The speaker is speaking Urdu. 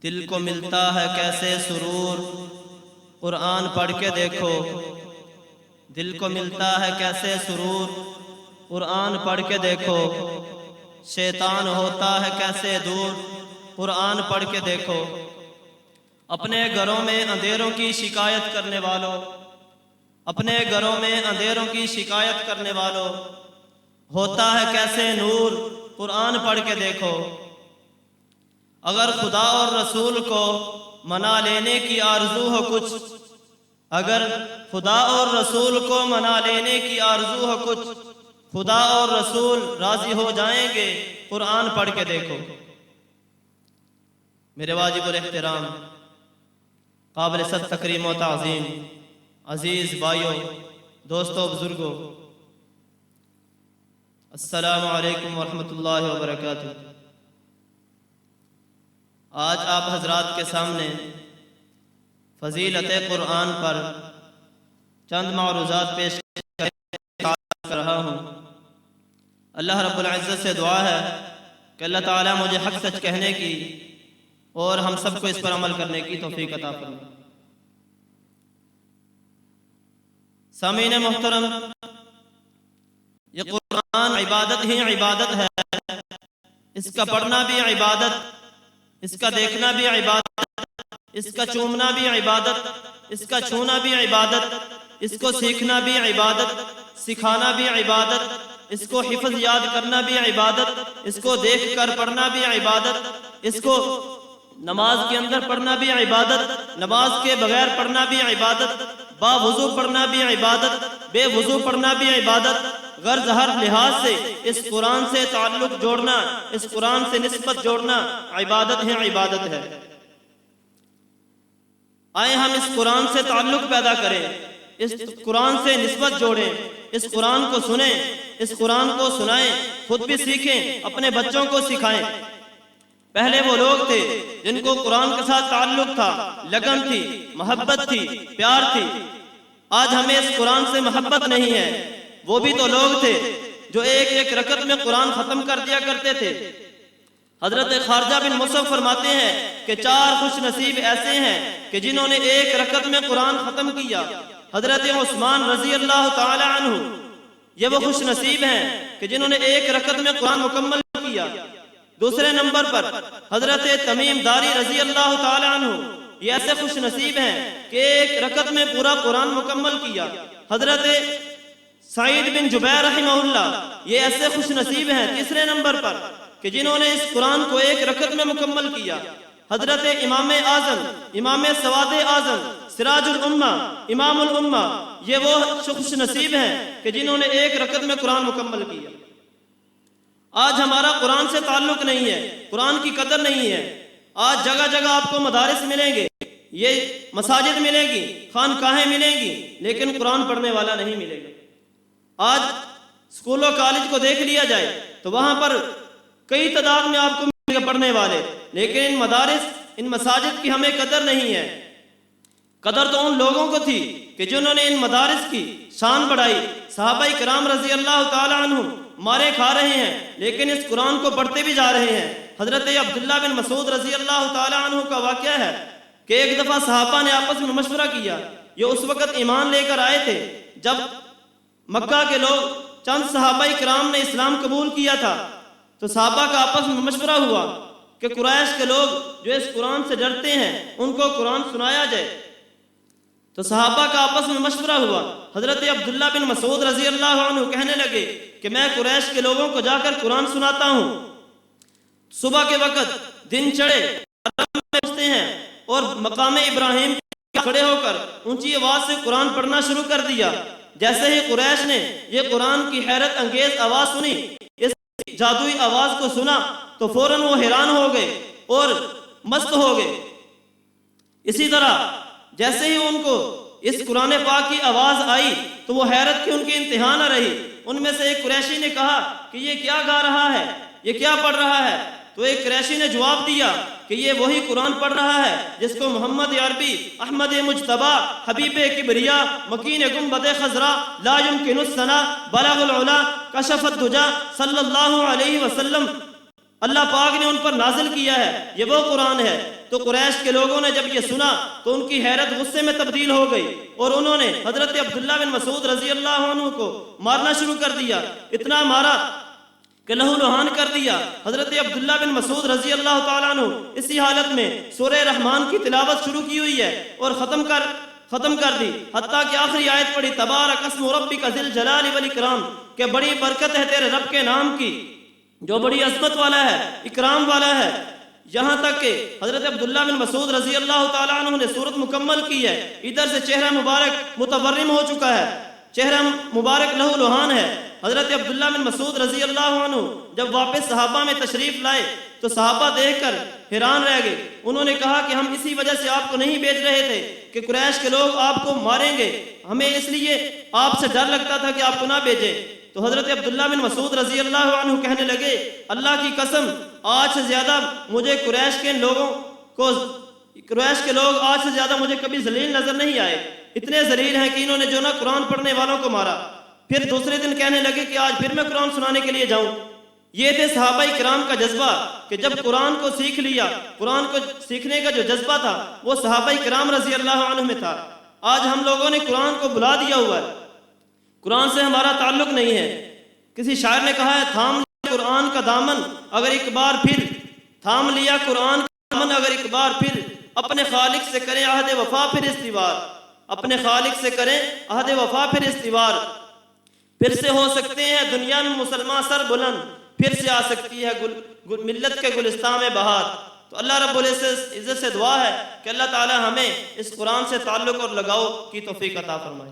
دل کو ملتا ہے کیسے سرور، قرآن پڑھ کے دیکھو۔ دل کو ملتا ہے کیسے سرور، قرآن پڑھ کے دیکھو۔ شیطان ہوتا ہے کیسے دور، قرآن پڑھ کے دیکھو۔ اپنے گھروں میں اندھیروں کی شکایت کرنے والوں، اپنے گھروں میں اندھیروں کی شکایت کرنے والوں، ہوتا ہے کیسے نور، قرآن پڑھ کے دیکھو۔ اگر خدا اور رسول کو منا لینے کی آرزو ہو کچھ، اگر خدا اور رسول کو منا لینے کی آرزو ہو کچھ، خدا اور رسول راضی ہو جائیں گے، قرآن پڑھ کے دیکھو۔ میرے واجب الاحترام، قابل صد تکریم و تعظیم عزیز بھائیوں، دوستوں، بزرگوں، السلام علیکم ورحمۃ اللہ وبرکاتہ۔ آج آپ حضرات کے سامنے فضیلت قرآن پر چند معروضات پیش کر رہا ہوں۔ اللہ رب العزت سے دعا ہے کہ اللہ تعالیٰ مجھے حق سچ کہنے کی اور ہم سب کو اس پر عمل کرنے کی توفیق عطا فرمائے۔ سامعین محترم، یہ قرآن عبادت ہی عبادت ہے۔ اس کا پڑھنا بھی عبادت، اس کا دیکھنا بھی عبادت، اس کا چومنا بھی عبادت، اس کا چھونا بھی عبادت، اس کو سیکھنا بھی عبادت، سکھانا بھی عبادت، اس کو حفظ یاد کرنا بھی عبادت، اس کو دیکھ کر پڑھنا بھی عبادت، اس کو نماز کے اندر پڑھنا بھی عبادت، نماز کے بغیر پڑھنا بھی عبادت، با وضو پڑھنا بھی عبادت، بے وضو پڑھنا بھی عبادت۔ غرض ہر لحاظ سے اس قرآن سے تعلق جوڑنا، اس قرآن سے نسبت جوڑنا عبادت ہے، عبادت ہے۔ آئے ہم اس قرآن سے تعلق پیدا کریں، اس قرآن سے نسبت جوڑیں، اس قرآن کو سنیں، اس قرآن کو سنائیں، خود بھی سیکھیں، اپنے بچوں کو سکھائیں۔ پہلے وہ لوگ تھے جن کو قرآن کے ساتھ تعلق تھا، لگن تھی، محبت تھی، پیار تھی۔ آج ہمیں اس قرآن سے محبت نہیں ہے۔ وہ بھی تو لوگ تھے جو ایک ایک رکعت میں قرآن ختم کر دیا کرتے تھے۔ حضرت خارجہ بن مصعب فرماتے ہیں کہ 4 خوش نصیب ایسے ہیں کہ جنہوں نے ایک رکعت میں قرآن ختم کیا۔ حضرت عثمان رضی اللہ تعالی عنہ، یہ وہ خوش نصیب ہیں کہ جنہوں نے ایک رکعت میں قرآن مکمل کیا۔ دوسرے نمبر پر حضرت تمیم داری رضی اللہ تعالی عنہ، یہ ایسے خوش نصیب ہیں کہ ایک رکعت میں پورا قرآن مکمل کیا۔ حضرت سعید بن جبیر رحمہ اللہ، یہ ایسے خوش نصیب ہیں تیسرے نمبر پر کہ جنہوں نے اس قرآن کو ایک رکعت میں مکمل کیا۔ حضرت امام اعظم، امام سواد اعظم، سراج الامہ، امام الامہ، یہ وہ خوش نصیب ہیں کہ جنہوں نے ایک رکعت میں قرآن مکمل کیا۔ آج ہمارا قرآن سے تعلق نہیں ہے، قرآن کی قدر نہیں ہے۔ آج جگہ جگہ آپ کو مدارس ملیں گے، یہ مساجد ملیں گی، خانقاہیں ملیں گی، لیکن قرآن پڑھنے والا نہیں ملے گا۔ آج اسکول و کالج کو دیکھ لیا جائے تو وہاں پر کئی تعداد میں آپ کو ملیں گے پڑھنے والے، لیکن ان مدارس، ان مساجد کی ہمیں قدر نہیں ہے۔ قدر تو ان لوگوں کو تھی کہ جنہوں نے ان مدارس کی شان بڑھائی۔ صحابہ کرام رضی اللہ تعالی عنہم مارے کھا رہے ہیں لیکن اس قرآن کو پڑھتے بھی جا رہے ہیں۔ حضرت عبداللہ بن مسعود رضی اللہ تعالی عنہ کا واقعہ ہے کہ ایک دفعہ صحابہ نے آپس میں مشورہ کیا۔ یہ اس وقت ایمان لے کر آئے تھے جب مکہ کے لوگ، چند صحابہ کرام نے اسلام قبول کیا تھا، تو صحابہ کا آپس میں مشورہ ہوا کہ قریش کے لوگ جو اس قرآن سے ڈرتے ہیں ان کو قرآن سنایا جائے۔ تو صحابہ کا آپس میں مشورہ ہوا۔ حضرت عبداللہ بن مسعود رضی اللہ عنہ کہنے لگے کہ میں قریش کے لوگوں کو جا کر قرآن سناتا ہوں۔ صبح کے وقت دن چڑھے پہنچتے ہیں اور مقام ابراہیم کھڑے ہو کر اونچی آواز سے قرآن پڑھنا شروع کر دیا۔ جیسے ہی قریش نے یہ قرآن کی حیرت انگیز آواز سنی، اس جادوئی آواز کو سنا، تو فوراً وہ حیران ہو گئے اور مست ہو گئے۔ اسی طرح جیسے ہی ان کو اس قرآن پاک کی آواز آئی تو وہ حیرت کی ان کی انتہا نہ رہی۔ ان میں سے ایک قریشی نے کہا کہ یہ کیا گا رہا ہے، یہ کیا پڑھ رہا ہے؟ تو ایک قریشی نے جواب دیا کہ یہ وہی قرآن پڑھ رہا ہے جس کو محمد عربی، احمد مجتبی، حبیب کبریا، مکین گنبد خضرا، لا یمکن الثنا، بلغ العلا، کشف الدجا صلی اللہ علیہ وسلم اللہ پاک نے ان پر نازل کیا ہے، یہ وہ قرآن ہے۔ تو قریش کے لوگوں نے جب یہ سنا تو ان کی حیرت غصے میں تبدیل ہو گئی اور انہوں نے حضرت عبداللہ بن مسعود رضی اللہ عنہ کو مارنا شروع کر دیا، اتنا مارا کہ لہو لہان کر دیا۔ حضرت عبداللہ بن مسعود رضی اللہ تعالیٰ عنہ اسی حالت میں سورہ رحمان کی تلاوت شروع کی ہوئی ہے اور ختم کر دی، حتیٰ کہ آخری آیت پڑھی تبارک اسم ربک ذی الجلال والاکرام، کہ بڑی برکت ہے تیرے رب کے نام کی جو بڑی عظمت والا ہے، اکرام والا ہے۔ یہاں تک کہ حضرت عبداللہ بن مسعود رضی اللہ تعالیٰ عنہ نے سورت مکمل کی ہے، ادھر سے چہرہ مبارک متورم ہو چکا ہے، چہرہ مبارک لہو لہان ہے۔ حضرت عبداللہ بن مسعود رضی اللہ عنہ جب واپس صحابہ میں تشریف لائے تو صحابہ دیکھ کر حیران رہ گئے۔ انہوں نے کہا کہ ہم اسی وجہ سے آپ کو نہیں بھیج رہے تھے کہ قریش کے لوگ آپ کو ماریں گے، ہمیں اس لیے آپ سے ڈر لگتا تھا کہ آپ کو نہ بھیجیں۔ تو حضرت عبداللہ بن مسعود رضی اللہ عنہ کہنے لگے اللہ کی قسم آج سے زیادہ مجھے قریش کے لوگ آج سے زیادہ مجھے کبھی ذلیل نظر نہیں آئے، اتنے ذلیل ہیں کہ انہوں نے جو نا قرآن پڑھنے والوں کو مارا۔ پھر دوسرے دن کہنے لگے کہ آج پھر میں قرآن سنانے کے لیے جاؤں۔ یہ تھے صحابہ کرام کا جذبہ کہ جب قرآن کو سیکھ لیا، قرآن کو سیکھنے کا جو جذبہ تھا وہ صحابہ کرام رضی اللہ عنہ میں تھا۔ آج ہم لوگوں نے قرآن کو بلا دیا ہوا ہے، قرآن سے ہمارا تعلق نہیں ہے۔ کسی شاعر نے کہا ہے تھام لیا قرآن کا دامن اگر ایک بار پھر، تھام لیا قرآن کا دامن اگر ایک بار پھر، اپنے خالق سے کریں عہد وفا پھر استوار، اپنے خالق سے کریں عہد وفا پھر استوار۔ پھر سے ہو سکتے ہیں دنیا میں مسلمان سر بلند، پھر سے آ سکتی ہے ملت کے گلستان میں بہار۔ تو اللہ رب العزت سے دعا ہے کہ اللہ تعالی ہمیں اس قرآن سے تعلق اور لگاؤ کی توفیق عطا فرمائے۔